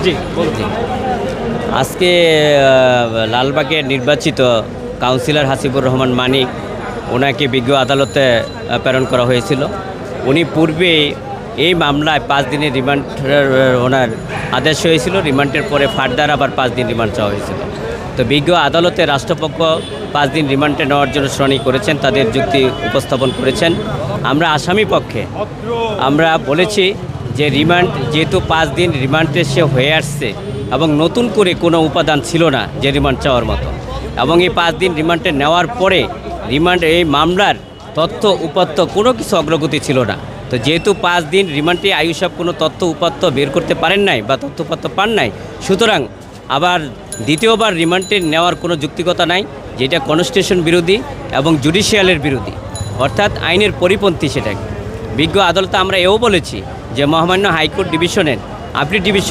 জি বলুন। জি। আজকে লালবাগের নির্বাচিত কাউন্সিলর হাসিবুর রহমান মানিক ওনাকে বিজ্ঞ আদালতে প্রেরণ করা হয়েছিল। উনি পূর্বে এই মামলায় 5 দিনের রিমান্ড ওনার আদেশ হয়েছিল। রিমান্ডের পরে ফার্দার আবার 5 দিন রিমান্ড চাওয়া হয়েছিল। তো বিজ্ঞ আদালতে রাষ্ট্রপক্ষ 5 দিন রিমান্ডে নেওয়ার জন্য শুনানি করেছেন, তাদের যুক্তি উপস্থাপন করেছেন। আমরা আসামি পক্ষে আমরা বলেছি যে রিমান্ড যেহেতু 5 দিন রিমান্ডে সে হয়ে আসছে এবং নতুন করে কোনো উপাদান ছিল না যে রিমান্ড চাওয়ার মতো, এবং এই 5 দিন রিমান্ডে নেওয়ার পরে এই মামলার তথ্য উপাত্ত কোনো কিছু অগ্রগতি ছিল না। তো যেহেতু 5 দিন রিমান্ডে আইয়ুব সাহেব কোনো তথ্য উপাত্ত বের করতে পারেন নাই বা তথ্য উপাত্ত পান নাই, সুতরাং আবার দ্বিতীয়বার রিমান্ডে নেওয়ার কোনো যুক্তিকতা নাই, যেটা কনস্টিটিউশন বিরোধী এবং জুডিশিয়ালের বিরোধী, অর্থাৎ আইনের পরিপন্থী। সেটাকে বিজ্ঞ আদালতে আমরা এও বলেছি যে মহামান্য হাইকোর্ট ডিভিশনের আপিল ডিভিশন